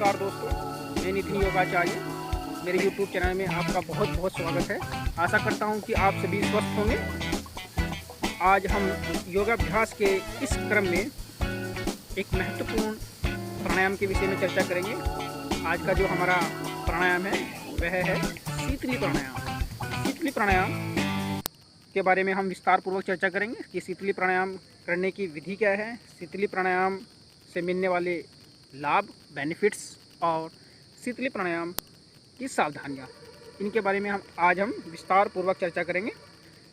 नमस्कार दोस्तों, मैं नितिन योगाचार्य। मेरे YouTube चैनल में आपका बहुत बहुत स्वागत है। आशा करता हूं कि आप सभी स्वस्थ होंगे। आज हम योगाभ्यास के इस क्रम में एक महत्वपूर्ण प्राणायाम के विषय में चर्चा करेंगे। आज का जो हमारा प्राणायाम है वह है शीतली प्राणायाम। शीतली प्राणायाम के बारे में हम विस्तार पूर्वक चर्चा करेंगे कि शीतली प्राणायाम करने की विधि क्या है, शीतली प्राणायाम से मिलने वाले लाभ, बेनिफिट्स और शीतली प्राणायाम की सावधानियाँ, इनके बारे में आज हम विस्तार पूर्वक चर्चा करेंगे।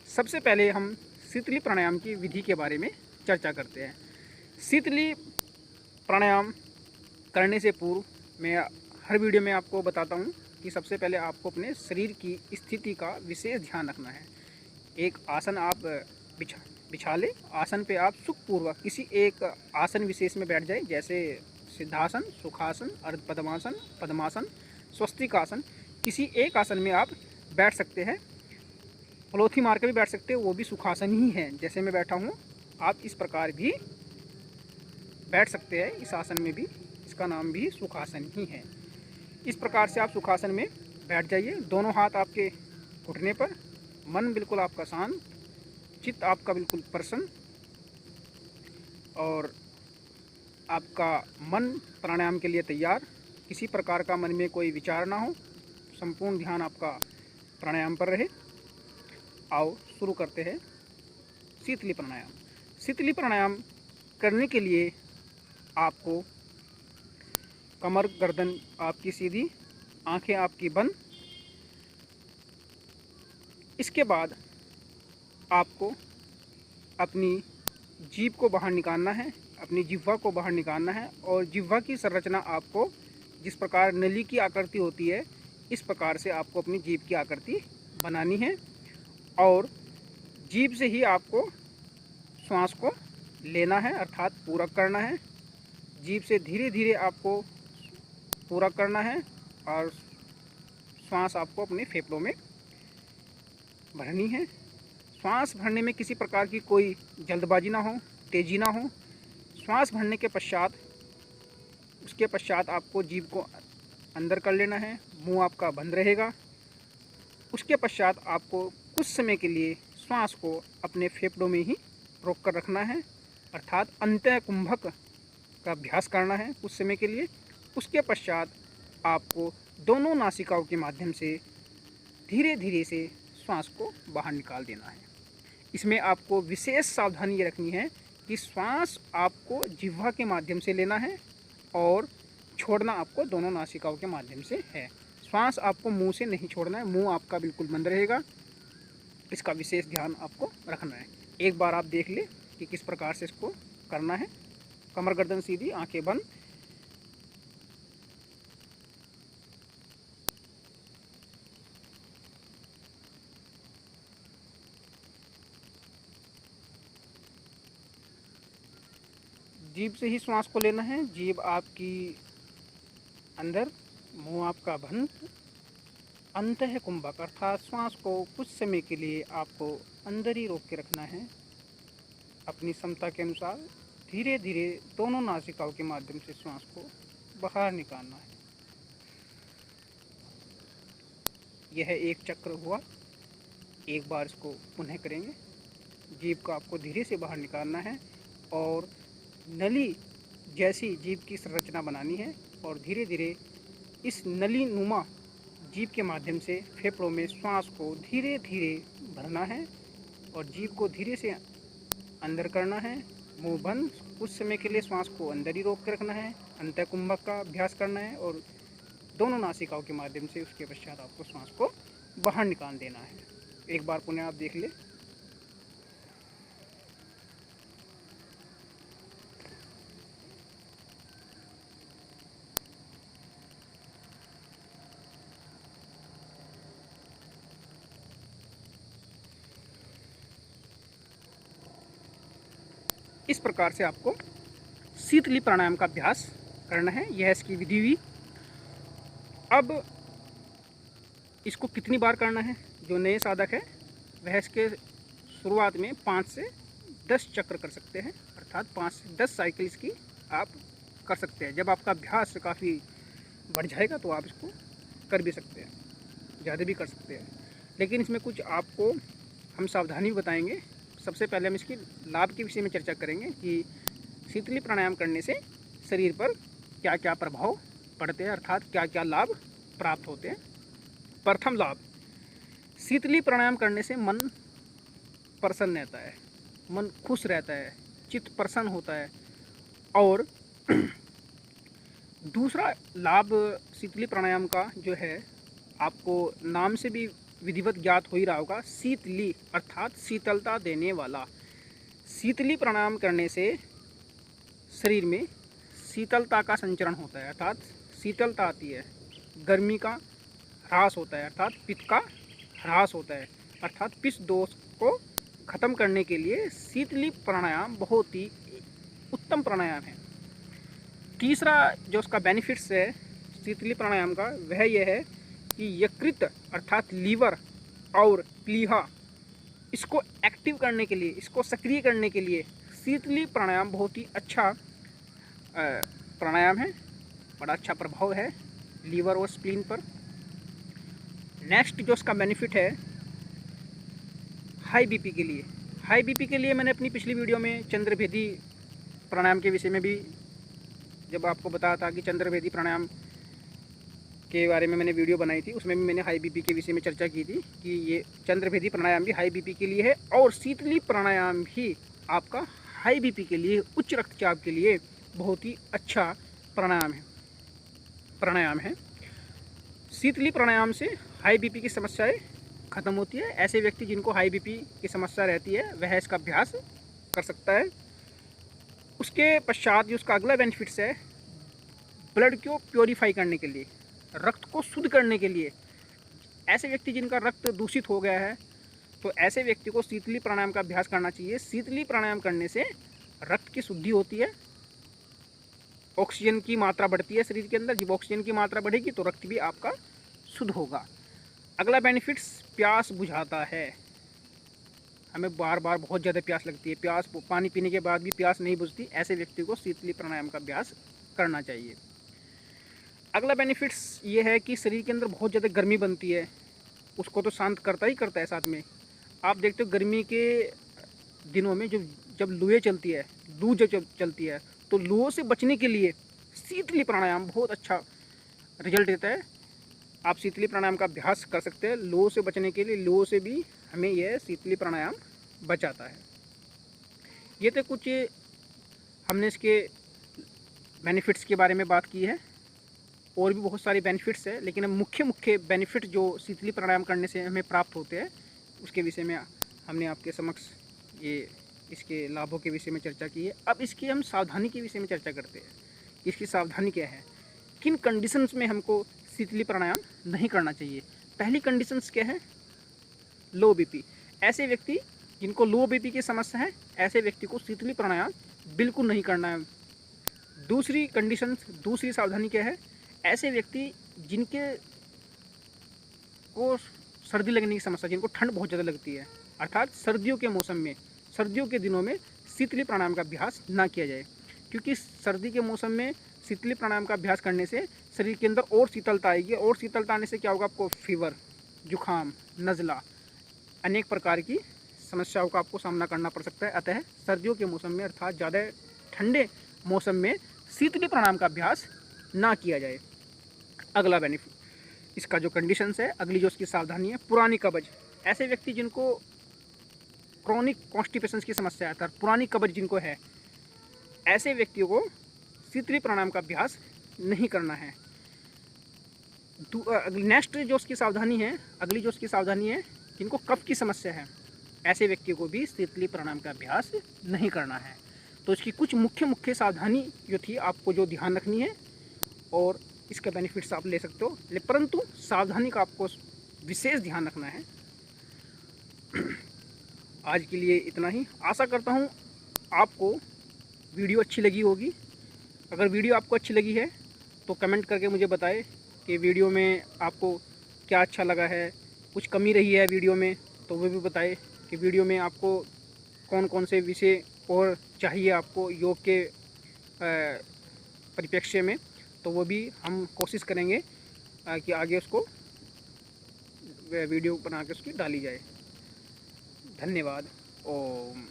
सबसे पहले हम शीतली प्राणायाम की विधि के बारे में चर्चा करते हैं। शीतली प्राणायाम करने से पूर्व मैं हर वीडियो में आपको बताता हूँ कि सबसे पहले आपको अपने शरीर की स्थिति का विशेष ध्यान रखना है। एक आसन आप बिछा ले, आसन पे आप सुखपूर्वक किसी एक आसन विशेष में बैठ जाए, जैसे सिद्धासन, सुखासन, अर्ध पद्मासन, पद्मासन, स्वस्तिक आसन। किसी एक आसन में आप बैठ सकते हैं। पलोथी मार के भी बैठ सकते हैं, वो भी सुखासन ही है। जैसे मैं बैठा हूँ, आप इस प्रकार भी बैठ सकते हैं। इस आसन में भी, इसका नाम भी सुखासन ही है। इस प्रकार से आप सुखासन में बैठ जाइए। दोनों हाथ आपके घुटने पर, मन बिल्कुल आपका शांत, चित्त आपका बिल्कुल प्रसन्न और आपका मन प्राणायाम के लिए तैयार। किसी प्रकार का मन में कोई विचार ना हो, संपूर्ण ध्यान आपका प्राणायाम पर रहे। आओ शुरू करते हैं शीतली प्राणायाम। शीतली प्राणायाम करने के लिए आपको कमर गर्दन आपकी सीधी, आंखें आपकी बंद। इसके बाद आपको अपनी जीभ को बाहर निकालना है, अपनी जिह्वा को बाहर निकालना है। और जिह्वा की संरचना आपको जिस प्रकार नली की आकृति होती है, इस प्रकार से आपको अपनी जीभ की आकृति बनानी है। और जीभ से ही आपको श्वास को लेना है, अर्थात पूरक करना है। जीभ से धीरे धीरे आपको पूरक करना है और श्वास आपको अपने फेफड़ों में भरनी है। श्वास भरने में किसी प्रकार की कोई जल्दबाजी ना हो, तेज़ी ना हो। श्वास भरने के पश्चात, उसके पश्चात आपको जीभ को अंदर कर लेना है, मुंह आपका बंद रहेगा। उसके पश्चात आपको कुछ समय के लिए श्वास को अपने फेफड़ों में ही रोक कर रखना है, अर्थात अंतः कुंभक का अभ्यास करना है कुछ समय के लिए। उसके पश्चात आपको दोनों नासिकाओं के माध्यम से धीरे धीरे से श्वास को बाहर निकाल देना है। इसमें आपको विशेष सावधानी ये रखनी है कि श्वास आपको जिह्वा के माध्यम से लेना है और छोड़ना आपको दोनों नासिकाओं के माध्यम से है। श्वास आपको मुंह से नहीं छोड़ना है, मुंह आपका बिल्कुल बंद रहेगा। इसका विशेष ध्यान आपको रखना है। एक बार आप देख ले कि किस प्रकार से इसको करना है। कमर गर्दन सीधी, आंखें बंद। जीभ से ही श्वास को लेना है, जीभ आपकी अंदर, मुंह आपका बंद। अंतः कुंभक अर्थात श्वास को कुछ समय के लिए आपको अंदर ही रोक के रखना है। अपनी क्षमता के अनुसार धीरे धीरे दोनों नासिकाओं के माध्यम से श्वास को बाहर निकालना है। यह एक चक्र हुआ। एक बार इसको पुनः करेंगे। जीभ को आपको धीरे से बाहर निकालना है और नली जैसी जीभ की संरचना बनानी है और धीरे धीरे इस नली नुमा जीभ के माध्यम से फेफड़ों में श्वास को धीरे धीरे भरना है और जीभ को धीरे से अंदर करना है, मुंह बंद। कुछ समय के लिए श्वास को अंदर ही रोक के रखना है, अंतः कुंभक का अभ्यास करना है और दोनों नासिकाओं के माध्यम से उसके पश्चात आपको श्वास को बाहर निकाल देना है। एक बार पुनः आप देख ले। इस प्रकार से आपको शीतली प्राणायाम का अभ्यास करना है। यह इसकी विधि हुई। अब इसको कितनी बार करना है? जो नए साधक है वह इसके शुरुआत में 5 से 10 चक्र कर सकते हैं, अर्थात 5 से 10 साइकिल इसकी आप कर सकते हैं। जब आपका अभ्यास काफ़ी बढ़ जाएगा तो आप इसको कर भी सकते हैं, ज़्यादा भी कर सकते हैं। लेकिन इसमें कुछ आपको हम सावधानी बताएंगे। सबसे पहले हम इसकी लाभ के विषय में चर्चा करेंगे कि शीतली प्राणायाम करने से शरीर पर क्या क्या प्रभाव पड़ते हैं, अर्थात क्या क्या लाभ प्राप्त होते हैं। प्रथम लाभ, शीतली प्राणायाम करने से मन प्रसन्न रहता है, मन खुश रहता है, चित्त प्रसन्न होता है। और दूसरा लाभ शीतली प्राणायाम का जो है, आपको नाम से भी विधिवत ज्ञात हो ही रहा होगा, शीतली अर्थात शीतलता देने वाला। शीतली प्राणायाम करने से शरीर में शीतलता का संचरण होता है, अर्थात शीतलता आती है, गर्मी का ह्रास होता है, अर्थात पित्त का ह्रास होता है। अर्थात पित्त दोष को ख़त्म करने के लिए शीतली प्राणायाम बहुत ही उत्तम प्राणायाम है। तीसरा जो उसका बेनिफिट्स है शीतली प्राणायाम का, वह यह है कि यकृत अर्थात लीवर और प्लीहा, इसको एक्टिव करने के लिए, इसको सक्रिय करने के लिए शीतली प्राणायाम बहुत ही अच्छा प्राणायाम है, बड़ा अच्छा प्रभाव है लीवर और स्प्लीन पर। नेक्स्ट जो उसका बेनिफिट है हाई बीपी के लिए। हाई बीपी के लिए मैंने अपनी पिछली वीडियो में चंद्रभेदी प्राणायाम के विषय में भी जब आपको बताया था कि चंद्रभेदी प्राणायाम के बारे में मैंने वीडियो बनाई थी, उसमें भी मैंने हाई बीपी के विषय में चर्चा की थी कि ये चंद्रभेदी प्राणायाम भी हाई बीपी के लिए है और शीतली प्राणायाम भी आपका हाई बीपी के लिए, उच्च रक्तचाप के लिए बहुत ही अच्छा प्राणायाम है। शीतली प्राणायाम से हाई बीपी की समस्याएं ख़त्म होती है। ऐसे व्यक्ति जिनको हाई बीपी की समस्या रहती है वह इसका अभ्यास कर सकता है। उसके पश्चात जो उसका अगला बेनिफिट्स है, ब्लड को प्योरीफाई करने के लिए, रक्त को शुद्ध करने के लिए। ऐसे व्यक्ति जिनका रक्त दूषित हो गया है तो ऐसे व्यक्ति को शीतली प्राणायाम का अभ्यास करना चाहिए। शीतली प्राणायाम करने से रक्त की शुद्धि होती है, ऑक्सीजन की मात्रा बढ़ती है शरीर के अंदर। जब ऑक्सीजन की मात्रा बढ़ेगी तो रक्त भी आपका शुद्ध होगा। अगला बेनिफिट्स, प्यास बुझाता है। हमें बार बार बहुत ज़्यादा प्यास लगती है, पानी पीने के बाद भी प्यास नहीं बुझती, ऐसे व्यक्ति को शीतली प्राणायाम का अभ्यास करना चाहिए। अगला बेनिफिट्स ये है कि शरीर के अंदर बहुत ज़्यादा गर्मी बनती है, उसको तो शांत करता ही करता है। साथ में आप देखते हो गर्मी के दिनों में जब लूएँ चलती है, लू जब चलती है, तो लूओं से बचने के लिए शीतली प्राणायाम बहुत अच्छा रिजल्ट देता है। आप शीतली प्राणायाम का अभ्यास कर सकते हैं लूओं से बचने के लिए। लूओं से भी हमें यह शीतली प्राणायाम बचाता है। ये तो कुछ हमने इसके बेनिफिट्स के बारे में बात की है, और भी बहुत सारे बेनिफिट्स है, लेकिन हम मुख्य बेनिफिट जो शीतली प्राणायाम करने से हमें प्राप्त होते हैं उसके विषय में हमने आपके समक्ष ये इसके लाभों के विषय में चर्चा की है। अब इसकी हम सावधानी के विषय में चर्चा करते हैं। इसकी सावधानी क्या है, किन कंडीशंस में हमको शीतली प्राणायाम नहीं करना चाहिए। पहली कंडीशंस क्या है, लो बीपी। ऐसे व्यक्ति जिनको लो बीपी की समस्या है, ऐसे व्यक्ति को शीतली प्राणायाम बिल्कुल नहीं करना है। दूसरी कंडीशंस, दूसरी सावधानी क्या है, ऐसे व्यक्ति जिनके को सर्दी लगने की समस्या, जिनको ठंड बहुत ज़्यादा लगती है, अर्थात सर्दियों के मौसम में, सर्दियों के दिनों में शीतली प्राणायाम का अभ्यास ना किया जाए, क्योंकि सर्दी के मौसम में शीतली प्राणायाम का अभ्यास करने से शरीर के अंदर और शीतलता आएगी, और शीतलता आने से क्या होगा, आपको फीवर, जुखाम, नज़ला, अनेक प्रकार की समस्याओं का आपको सामना करना पड़ सकता है। अतः सर्दियों के मौसम में, अर्थात ज़्यादा ठंडे मौसम में शीतली प्राणायाम का अभ्यास ना किया जाए। अगला बेनिफिट इसका जो कंडीशंस है, अगली जो उसकी सावधानी है, पुरानी कब्ज। ऐसे व्यक्ति जिनको क्रॉनिक कॉन्स्टिपेशन की समस्या है, पुरानी कब्ज जिनको है, ऐसे व्यक्तियों को शीतली प्राणायाम का अभ्यास नहीं करना है। नेक्स्ट जो उसकी सावधानी है, अगली जो उसकी सावधानी है, जिनको कफ की समस्या है, ऐसे व्यक्तियों को भी शीतली प्राणायाम का अभ्यास नहीं करना है। तो इसकी कुछ मुख्य सावधानी जो थी आपको जो ध्यान रखनी है, और इसका बेनिफिट्स आप ले सकते हो, परंतु सावधानी का आपको विशेष ध्यान रखना है। आज के लिए इतना ही। आशा करता हूँ आपको वीडियो अच्छी लगी होगी। अगर वीडियो आपको अच्छी लगी है तो कमेंट करके मुझे बताएं कि वीडियो में आपको क्या अच्छा लगा है, कुछ कमी रही है वीडियो में तो वो भी बताएं कि वीडियो में आपको कौन कौन से विषय और चाहिए आपको योग के परिप्रेक्ष्य में। तो वो भी हम कोशिश करेंगे कि आगे उसको वीडियो बना के उसकी डाली जाए। धन्यवाद। ओम।